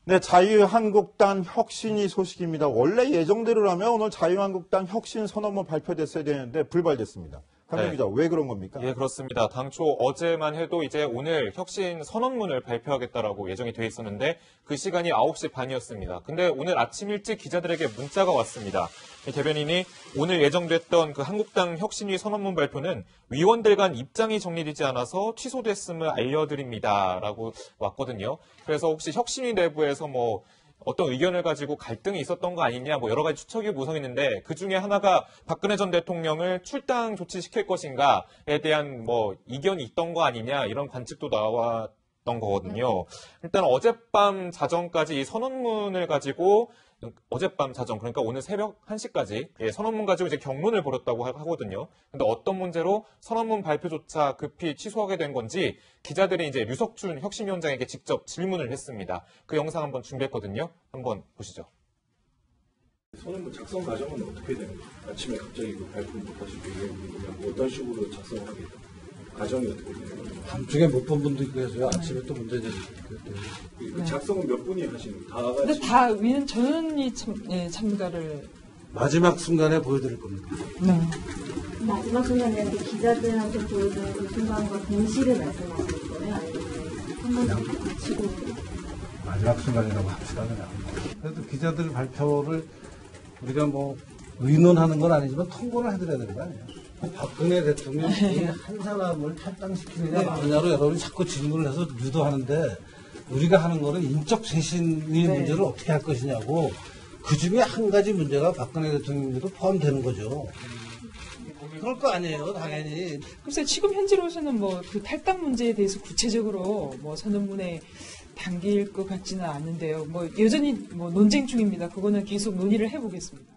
네, 자유한국당 혁신위 소식입니다. 원래 예정대로라면 오늘 자유한국당 혁신 선언문 발표됐어야 되는데 불발됐습니다. 강경 기자, 왜 그런 겁니까? 예, 그렇습니다. 당초 어제만 해도 이제 오늘 혁신 선언문을 발표하겠다라고 예정이 돼 있었는데 그 시간이 9시 반이었습니다. 근데 오늘 아침 일찍 기자들에게 문자가 왔습니다. 대변인이 오늘 예정됐던 그 한국당 혁신위 선언문 발표는 위원들 간 입장이 정리되지 않아서 취소됐음을 알려드립니다라고 왔거든요. 그래서 혹시 혁신위 내부에서 뭐 어떤 의견을 가지고 갈등이 있었던 거 아니냐, 뭐 여러 가지 추측이 무성했는데 그 중에 하나가 박근혜 전 대통령을 출당 조치시킬 것인가에 대한 뭐 이견이 있던 거 아니냐 이런 관측도 나왔던 거거든요. 일단 어젯밤 자정까지 이 선언문을 가지고 어젯밤 자정, 그러니까 오늘 새벽 1시까지 선언문 가지고 이제 경론을 벌였다고 하거든요. 근데 어떤 문제로 선언문 발표조차 급히 취소하게 된 건지 기자들이 이제 류석준 혁신위원장에게 직접 질문을 했습니다. 그 영상 한번 준비했거든요. 한번 보시죠. 선언문 작성 과정은 어떻게 됩니까? 아침에 갑자기 그 발표를 못 하시고 그냥 어떤 식으로 작성을 하게 돼요? 과정이 어떻게 돼요? 밤중에 못 본 분도 있고 해서요. 아침에 또 문제 제기됐고. 그 작성은 몇 분이 하시는 거예요? 다 근데 다 위는 전원이 참가를. 마지막 순간에 보여드릴 겁니다. 네. 마지막 순간에 기자들한테 보여주는 그 순간과 동시를 말씀하실 거예요? 아니면 한번 마치고? 마지막 순간이라고 합시다, 그냥. 그래도 기자들 발표를 우리가 뭐 의논하는 건 아니지만 통보를 해드려야 되는 거 아니에요? 박근혜 대통령이 한 사람을 탈당시키느냐 마느냐로 여러분이 자꾸 질문을 해서 유도하는데 우리가 하는 거는 인적 쇄신의 문제를 어떻게 할 것이냐고 그 중에 한 가지 문제가 박근혜 대통령도 포함되는 거죠. 그럴 거 아니에요, 당연히. 글쎄 지금 현재로서는 뭐 그 탈당 문제에 대해서 구체적으로 뭐 선언문에 담길 것 같지는 않은데요. 뭐 여전히 뭐 논쟁 중입니다. 그거는 계속 논의를 해보겠습니다.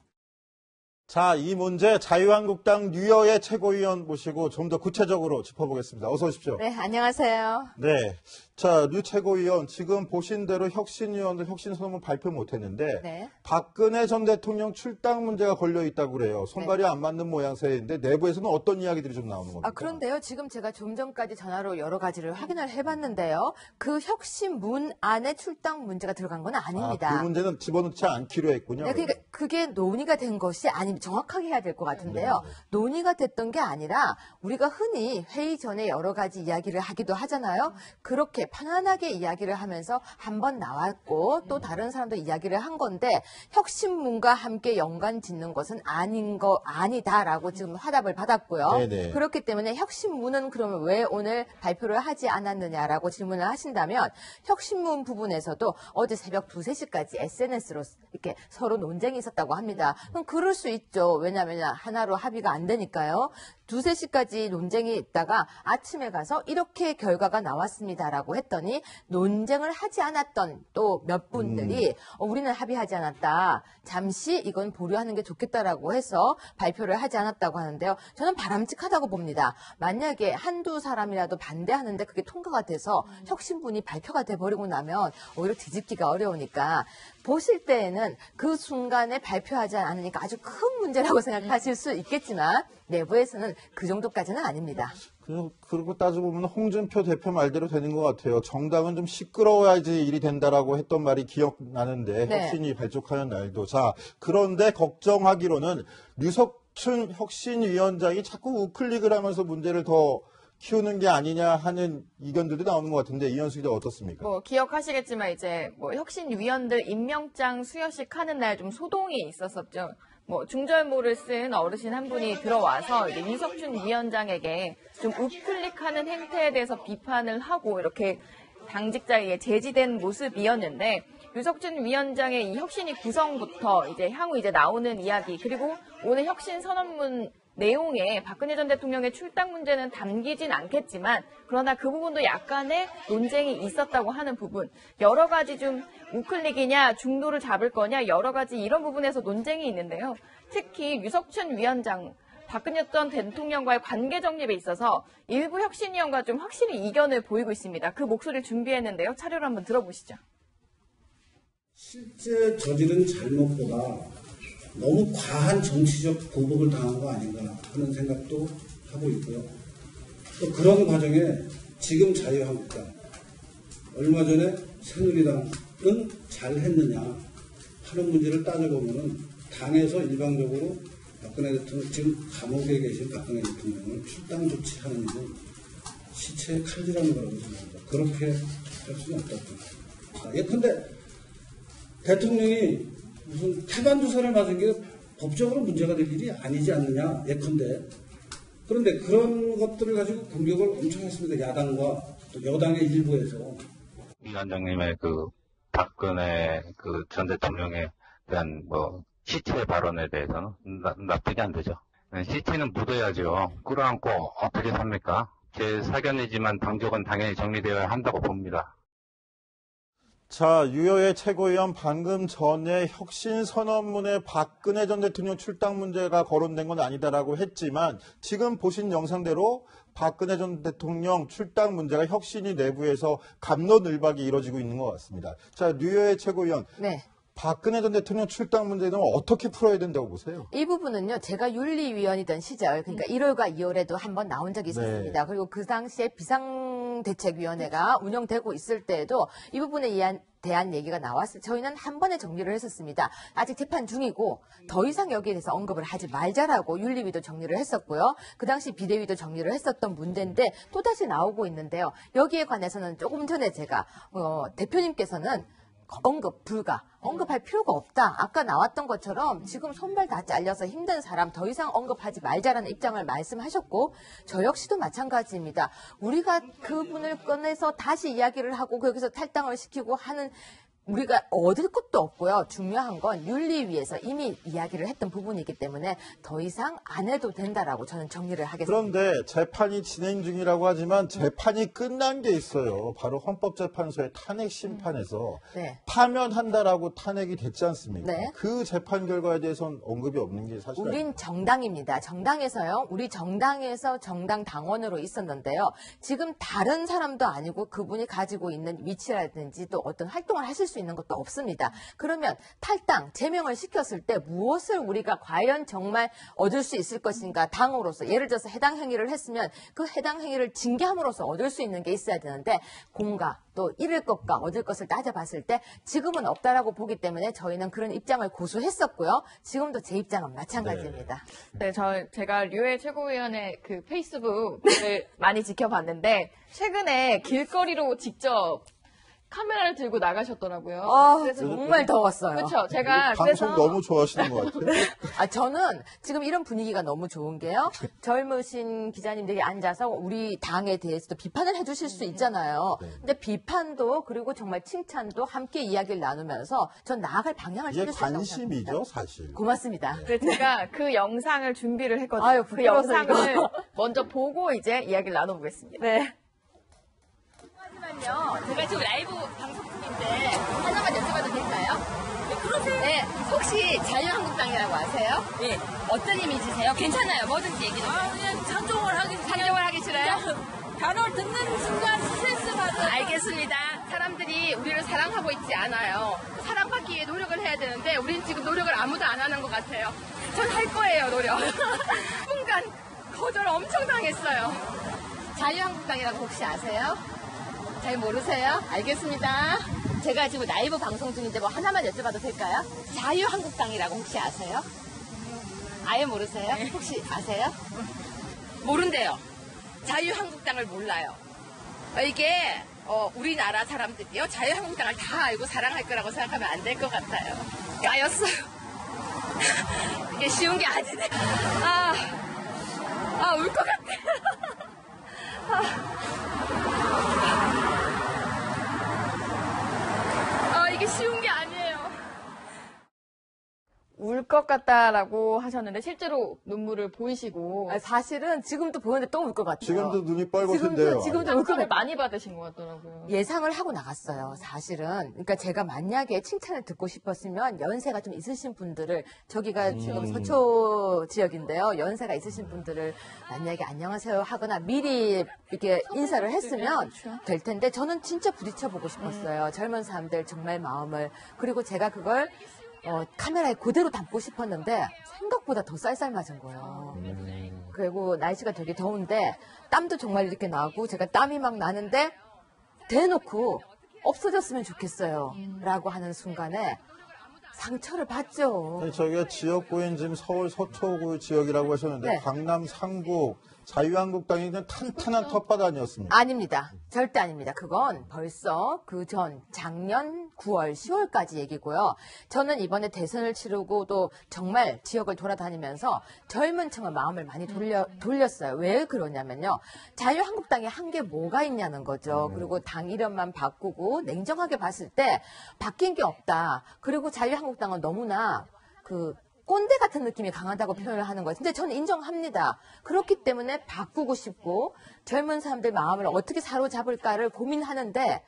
자, 이 문제 자유한국당 류여의 최고위원 모시고 좀 더 구체적으로 짚어보겠습니다. 어서 오십시오. 네, 안녕하세요. 네. 자, 류 최고위원, 지금 보신 대로 혁신위원들 혁신선언문 발표 못했는데 네. 박근혜 전 대통령 출당 문제가 걸려있다고 그래요. 손발이 안 맞는 모양새인데 내부에서는 어떤 이야기들이 좀 나오는 겁니까? 그런데요. 지금 제가 좀 전까지 전화로 여러 가지를 확인을 해봤는데요. 그 혁신문 안에 출당 문제가 들어간 건 아닙니다. 그 문제는 집어넣지 않기로 했군요. 네, 그러니까 그게 논의가 된 것이 아니 정확하게 해야 될 것 같은데요. 논의가 됐던 게 아니라 우리가 흔히 회의 전에 여러 가지 이야기를 하기도 하잖아요. 그렇게 편안하게 이야기를 하면서 한 번 나왔고 또 다른 사람도 이야기를 한 건데 혁신문과 함께 연관 짓는 것은 아니다라고 지금 화답을 받았고요. 네네. 그렇기 때문에 혁신문은 그러면 왜 오늘 발표를 하지 않았느냐라고 질문을 하신다면 혁신문 부분에서도 어제 새벽 2, 3시까지 SNS로 이렇게 서로 논쟁이 있었다고 합니다. 그럼 그럴 수 있죠. 왜냐하면 하나로 합의가 안 되니까요. 2, 3시까지 논쟁이 있다가 아침에 가서 이렇게 결과가 나왔습니다라고 했더니 논쟁을 하지 않았던 또 몇 분들이 우리는 합의하지 않았다. 잠시 이건 보류하는 게 좋겠다라고 해서 발표를 하지 않았다고 하는데요. 저는 바람직하다고 봅니다. 만약에 한두 사람이라도 반대하는데 그게 통과가 돼서 혁신문이 발표가 돼버리고 나면 오히려 뒤집기가 어려우니까 보실 때에는 그 순간에 발표하지 않으니까 아주 큰 문제라고 생각하실 수 있겠지만 내부에서는 그 정도까지는 아닙니다. 그러고 따지고 보면 홍준표 대표 말대로 되는 것 같아요. 정당은 좀 시끄러워야지 일이 된다라고 했던 말이 기억나는데 네. 혁신이 발족하는 날도. 자, 그런데 걱정하기로는 류석춘 혁신위원장이 자꾸 우클릭을 하면서 문제를 더 키우는 게 아니냐 하는 의견들도 나오는 것 같은데 이현수 기자 어떻습니까? 뭐 기억하시겠지만 이제 뭐 혁신위원들 임명장 수여식 하는 날 좀 소동이 있었었죠. 뭐 중절모를 쓴 어르신 한 분이 들어와서 이제 유석춘 위원장에게 좀 우클릭하는 행태에 대해서 비판을 하고 이렇게 당직자에게 제지된 모습이었는데 유석춘 위원장의 이 혁신위 구성부터 이제 향후 이제 나오는 이야기 그리고 오늘 혁신 선언문 내용에 박근혜 전 대통령의 출당 문제는 담기진 않겠지만 그러나 그 부분도 약간의 논쟁이 있었다고 하는 부분 여러 가지 좀 우클릭이냐 중도를 잡을 거냐 여러 가지 이런 부분에서 논쟁이 있는데요. 특히 유석춘 위원장 박근혜 전 대통령과의 관계 정립에 있어서 일부 혁신위원과 좀 확실히 이견을 보이고 있습니다. 그 목소리를 준비했는데요. 차례로 한번 들어보시죠. 실제 저지른 잘못보다 너무 과한 정치적 보복을 당한 거 아닌가 하는 생각도 하고 있고요. 또 그런 과정에 지금 자유한국당, 얼마 전에 새누리당 잘 했느냐 하는 문제를 따져보면은 당에서 일방적으로 박근혜 대통령, 지금 감옥에 계신 박근혜 대통령을 출당 조치하는 일은 시체의 칼질하는 거라고 생각합니다. 그렇게 할 수는 없다고 생각합니다. 예컨대 대통령이 무슨 태반 주사를 맞은 게 법적으로 문제가 될 일이 아니지 않느냐, 예컨대. 그런데 그런 것들을 가지고 공격을 엄청 했습니다. 야당과 또 여당의 일부에서. 위원장님의 그 박근혜 그 전 대통령에 대한 뭐 시체 발언에 대해서는 납득이 안 되죠. 시체는 묻어야죠. 끌어안고 어떻게 삽니까? 제 사견이지만 당적은 당연히 정리되어야 한다고 봅니다. 자, 유여의 최고위원 방금 전에 혁신 선언문에 박근혜 전 대통령 출당 문제가 거론된 건 아니다라고 했지만 지금 보신 영상대로 박근혜 전 대통령 출당 문제가 혁신위 내부에서 갑론을박이 이뤄지고 있는 것 같습니다. 자, 유여의 최고위원. 네. 박근혜 전 대통령 출당 문제는 어떻게 풀어야 된다고 보세요? 이 부분은요, 제가 윤리위원이던 시절, 그러니까 1월과 2월에도 한번 나온 적이 있었습니다. 그리고 그 당시에 비상대책위원회가 운영되고 있을 때에도 이 부분에 대한 얘기가 나왔어요. 저희는 한 번에 정리를 했었습니다. 아직 재판 중이고 더 이상 여기에 대해서 언급을 하지 말자라고 윤리위도 정리를 했었고요. 그 당시 비대위도 정리를 했었던 문제인데 또다시 나오고 있는데요. 여기에 관해서는 조금 전에 제가 대표님께서는 언급 불가, 언급할 필요가 없다. 아까 나왔던 것처럼 지금 손발 다 잘려서 힘든 사람 더 이상 언급하지 말자라는 입장을 말씀하셨고 저 역시도 마찬가지입니다. 우리가 그분을 꺼내서 다시 이야기를 하고 거기서 탈당을 시키고 하는 우리가 얻을 것도 없고요. 중요한 건 윤리위에서 이미 이야기를 했던 부분이기 때문에 더 이상 안 해도 된다라고 저는 정리를 하겠습니다. 그런데 재판이 진행 중이라고 하지만 재판이 끝난 게 있어요. 바로 헌법재판소의 탄핵 심판에서 네. 파면한다라고 탄핵이 됐지 않습니까? 네. 그 재판 결과에 대해서는 언급이 없는 게 사실. 우린 정당입니다. 정당에서요. 우리 정당에서 정당 당원으로 있었는데요. 지금 다른 사람도 아니고 그분이 가지고 있는 위치라든지 또 어떤 활동을 하실 수 있는 것도 없습니다. 그러면 탈당, 제명을 시켰을 때 무엇을 우리가 과연 정말 얻을 수 있을 것인가 당으로서 예를 들어서 해당 행위를 했으면 그 해당 행위를 징계함으로써 얻을 수 있는 게 있어야 되는데 공과 또 잃을 것과 얻을 것을 따져봤을 때 지금은 없다라고 보기 때문에 저희는 그런 입장을 고수했었고요. 지금도 제 입장은 마찬가지입니다. 네, 제가 류해 최고위원의 그 페이스북을 많이 지켜봤는데 최근에 길거리로 직접 카메라를 들고 나가셨더라고요. 그래서 정말 더웠어요. 그렇죠. 제가 방송 그래서 너무 좋아하시는 것 같아요. 저는 지금 이런 분위기가 너무 좋은 게요. 젊으신 기자님들이 앉아서 우리 당에 대해서도 비판을 해주실 수 있잖아요. 근데 비판도 그리고 정말 칭찬도 함께 이야기를 나누면서 전 나아갈 방향을 이게 찾을 수 있다고 관심이죠, 생각합니다. 사실. 고맙습니다. 그래서 제가 그 영상을 준비를 했거든요. 아유, 그 부끄러워서 영상을 이거. 먼저 보고 이제 이야기를 나눠보겠습니다. 네. 잠시만요. 제가 지금 라이브 방송 중인데 하나만 여쭤봐도 될까요? 네, 그러세요? 네, 혹시 자유한국당이라고 아세요? 네. 어떤 이미지세요? 괜찮아요. 뭐든지 얘기해 주세요. 그냥 상종을 하기 싫어요? 단어를 듣는 순간 스트레스 받아요. 알겠습니다. 사람들이 우리를 사랑하고 있지 않아요. 사랑받기 위해 노력을 해야 되는데 우린 지금 노력을 아무도 안 하는 것 같아요. 전 할 거예요, 노력. 순간 거절 엄청 당했어요. 자유한국당이라고 혹시 아세요? 잘 모르세요? 알겠습니다. 제가 지금 라이브 방송 중인데 뭐 하나만 여쭤봐도 될까요? 자유한국당이라고 혹시 아세요? 아예 모르세요? 혹시 아세요? 모른대요. 자유한국당을 몰라요. 이게 우리나라 사람들이요 자유한국당을 다 알고 사랑할 거라고 생각하면 안 될 것 같아요. 까였어요. 이게 쉬운 게 아니네. 울 것 같아. 이게 쉬운 게 아니에요. 울 것 같다라고 하셨는데 실제로 눈물을 보이시고 사실은 지금도 보는데 또 울 것 같아요. 지금도 눈이 뻘겋은데요. 지금도 울 것 상처를 같아요. 많이 받으신 것 같더라고요. 예상을 하고 나갔어요, 사실은. 그러니까 제가 만약에 칭찬을 듣고 싶었으면 연세가 좀 있으신 분들을, 저기가 지금 서초 지역인데요. 연세가 있으신 분들을 만약에 안녕하세요 하거나 미리 이렇게 인사를 했으면 될 텐데 저는 진짜 부딪혀보고 싶었어요. 젊은 사람들 정말 마음을. 그리고 제가 그걸 카메라에 그대로 담고 싶었는데 생각보다 더 쌀쌀맞은 거예요. 그리고 날씨가 되게 더운데 땀도 정말 이렇게 나고 제가 땀이 막 나는데 대놓고 없어졌으면 좋겠어요. 라고 하는 순간에 상처를 받죠. 저희가 지역구인 지금 서울 서초구 지역이라고 하셨는데 네. 강남 상구 자유한국당이 그냥 탄탄한 텃밭 아니었습니까? 아닙니다. 절대 아닙니다. 그건 벌써 그 전 작년 9월, 10월까지 얘기고요. 저는 이번에 대선을 치르고 또 정말 지역을 돌아다니면서 젊은 층의 마음을 많이 돌렸어요. 왜 그러냐면요. 자유한국당이 한 게 뭐가 있냐는 거죠. 그리고 당 이름만 바꾸고 냉정하게 봤을 때 바뀐 게 없다. 그리고 자유한국당은 너무나 꼰대 같은 느낌이 강하다고 표현을 하는 거예요. 근데 저는 인정합니다. 그렇기 때문에 바꾸고 싶고 젊은 사람들 마음을 어떻게 사로잡을까를 고민하는데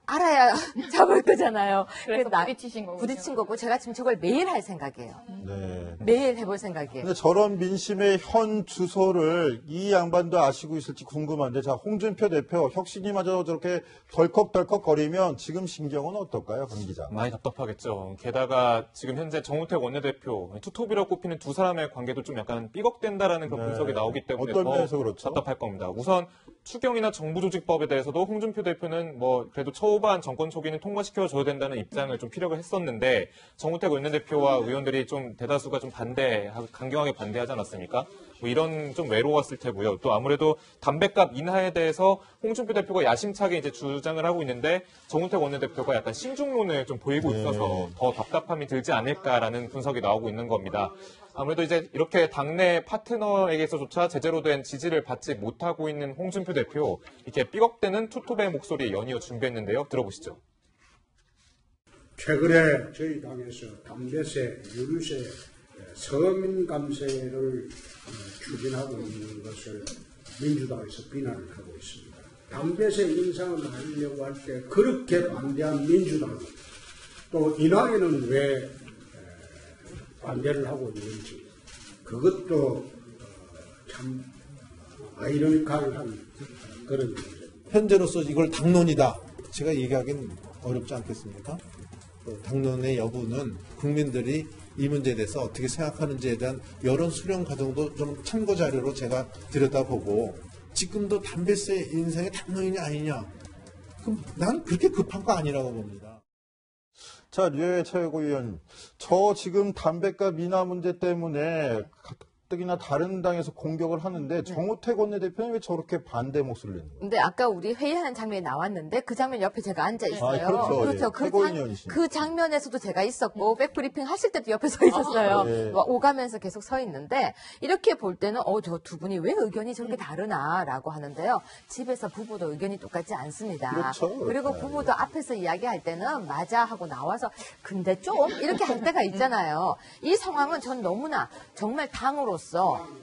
알아야 잡을 거잖아요. 그래서 나- 부딪히신 거군요. 부딪힌 거고 제가 지금 저걸 매일 할 생각이에요. 네. 매일 해볼 생각이에요. 근데 저런 민심의 현 주소를 이 양반도 아시고 있을지 궁금한데, 자, 홍준표 대표 혁신이마저 저렇게 덜컥덜컥 거리면 지금 신경은 어떨까요, 강 기자? 많이 답답하겠죠. 게다가 지금 현재 정우택 원내대표, 투톱이라고 꼽히는 두 사람의 관계도 좀 약간 삐걱된다라는 그런 네. 분석이 나오기 때문에 어떤 더 면에서 그렇죠? 답답할 겁니다. 우선 추경이나 정부조직법에 대해서도 홍준표 대표는 뭐 그래도 초반 정권 초기는 통과시켜줘야 된다는 입장을 좀 피력을 했었는데 정우택 원내대표와 의원들이 좀 대다수가 좀 강경하게 반대하지 않았습니까? 뭐 이런 좀 외로웠을 테고요. 또 아무래도 담배값 인하에 대해서 홍준표 대표가 야심차게 이제 주장을 하고 있는데 정우택 원내대표가 약간 신중론을 좀 보이고 있어서 더 답답함이 들지 않을까라는 분석이 나오고 있는 겁니다. 아무래도 이제 이렇게 당내 파트너에게서조차 제대로 된 지지를 받지 못하고 있는 홍준표 대표, 이렇게 삐걱대는 투톱의 목소리 연이어 준비했는데요. 들어보시죠. 최근에 저희 당에서 담배세, 유류세, 서민 감세를 추진하고 있는 것을 민주당에서 비난을 하고 있습니다. 담배세 인상을 하려고 할 때 그렇게 반대한 민주당, 또 인하에는 왜 반대를 하고 있는지, 그것도 참 아이러니컬한 그런 문제입니다. 현재로서 이걸 당론이다. 제가 얘기하기는 어렵지 않겠습니까? 당론의 여부는 국민들이 이 문제에 대해서 어떻게 생각하는지에 대한 여론 수렴 과정도 좀 참고 자료로 제가 들여다보고, 지금도 담배세 인상이 당론이냐 아니냐, 그럼 난 그렇게 급한 거 아니라고 봅니다. 자, 류해 최고위원, 저 지금 담배값 인하 문제 때문에 가뜩이나 다른 당에서 공격을 하는데 정우택 원내대표는 왜 저렇게 반대 목소리를 내는 거예요? 근데 아까 우리 회의하는 장면이 나왔는데 그 장면 옆에 제가 앉아 있어요. 그렇죠. 예. 최고위원이시죠. 그 장면에서도 제가 있었고 백브리핑 하실 때도 옆에 서 있었어요. 네. 오가면서 계속 서 있는데 이렇게 볼 때는 저 두 분이 왜 의견이 저렇게 다르나라고 하는데요. 집에서 부부도 의견이 똑같지 않습니다. 그렇죠. 그리고 부부도 앞에서 이야기할 때는 맞아 하고 나와서 근데 좀 이렇게 할 때가 있잖아요. 이 상황은 전 너무나 정말 당으로서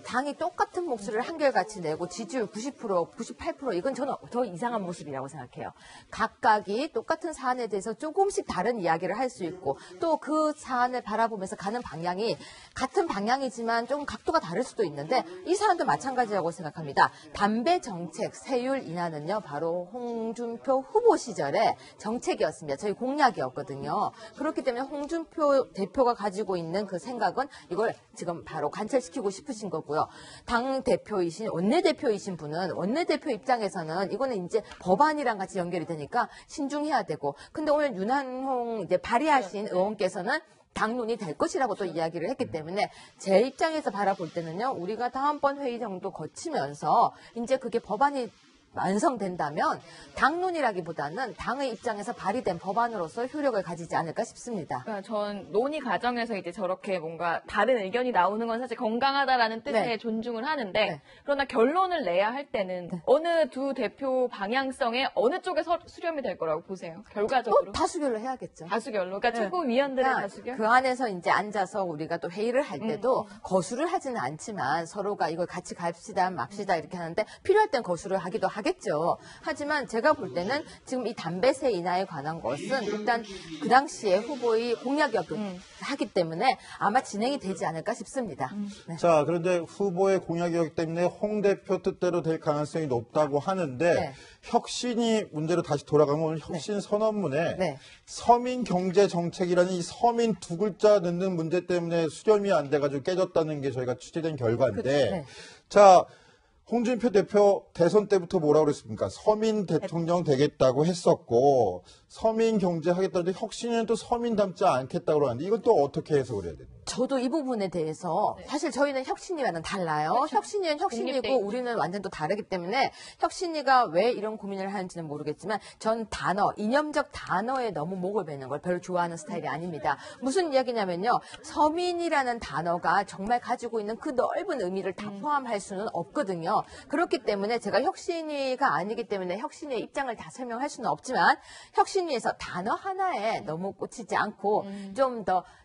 당이 똑같은 목소리를 한결같이 내고 지지율 90%, 98% 이건 저는 더 이상한 모습이라고 생각해요. 각각이 똑같은 사안에 대해서 조금씩 다른 이야기를 할 수 있고 또 그 사안을 바라보면서 가는 방향이 같은 방향이지만 좀 각도가 다를 수도 있는데 이 사안도 마찬가지라고 생각합니다. 담배 정책 세율 인하는요. 바로 홍준표 후보 시절에 정책이었습니다. 저희 공약이었거든요. 그렇기 때문에 홍준표 대표가 가지고 있는 그 생각은 이걸 지금 바로 관철시키고 싶으신 거고요. 당 대표이신 원내대표이신 분은 원내대표 입장에서는 이거는 이제 법안이랑 같이 연결이 되니까 신중해야 되고, 근데 오늘 윤한홍 이제 발의하신 의원께서는 당론이 될 것이라고 또 이야기를 했기 때문에 제 입장에서 바라볼 때는요, 우리가 다음번 회의 정도 거치면서 이제 그게 법안이 완성된다면 당론이라기보다는 당의 입장에서 발의된 법안으로서 효력을 가지지 않을까 싶습니다. 그러니까 전 논의 과정에서 이제 저렇게 뭔가 다른 의견이 나오는 건 사실 건강하다라는 뜻의 네. 존중을 하는데 네. 그러나 결론을 내야 할 때는 어느 두 대표 방향성에 어느 쪽에 수렴이 될 거라고 보세요? 결과적으로 다수결로 해야겠죠. 다수결로. 그러니까 네. 최고위원들의 그러니까 다수결. 그 안에서 이제 앉아서 우리가 또 회의를 할 때도 거수를 하지는 않지만 서로가 이걸 같이 갑시다, 맙시다 이렇게 하는데 필요할 땐 거수를 하기도 하겠죠. 하지만 제가 볼 때는 지금 이 담배세 인하에 관한 것은 일단 그 당시에 후보의 공약이었기 하기 때문에 아마 진행이 되지 않을까 싶습니다. 네. 자, 그런데 후보의 공약이었기 때문에 홍 대표 뜻대로 될 가능성이 높다고 하는데 네. 혁신이 문제로 다시 돌아가면 오늘 혁신 선언문에 네. 서민 경제 정책이라는 이 서민 두 글자 넣는 문제 때문에 수렴이 안 돼가지고 깨졌다는 게 저희가 취재된 결과인데, 네. 자, 홍준표 대표 대선 때부터 뭐라고 그랬습니까? 서민 대통령 되겠다고 했었고 서민 경제 하겠다는데 혁신위는 또 서민 닮지 않겠다고 하는데 이건 또 어떻게 해석을 해야 돼요? 저도 이 부분에 대해서 사실 저희는 혁신위와는 달라요. 그렇죠. 혁신위는 혁신위고 독립돼 우리는 완전 또 다르기 때문에 혁신위가 왜 이런 고민을 하는지는 모르겠지만 전 단어, 이념적 단어에 너무 목을 베는 걸 별로 좋아하는 스타일이 아닙니다. 무슨 이야기냐면요. 서민이라는 단어가 정말 가지고 있는 그 넓은 의미를 다 포함할 수는 없거든요. 그렇기 때문에 제가 혁신위가 아니기 때문에 혁신위의 입장을 다 설명할 수는 없지만 혁신위에서 단어 하나에 너무 꽂히지 않고 좀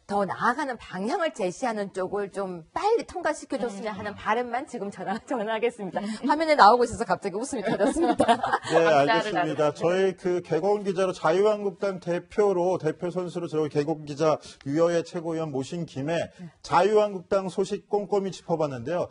더 나아가는 방향을 제시하는 쪽을 좀 빨리 통과시켜줬으면 하는 바람만 지금 전하겠습니다. 화면에 나오고 있어서 갑자기 웃음이 터졌습니다. 네, 알겠습니다. 저희 그 개건 기자로 자유한국당 대표 선수로 저희 개건 기자 유여의 최고위원 모신 김에 자유한국당 소식 꼼꼼히 짚어봤는데요.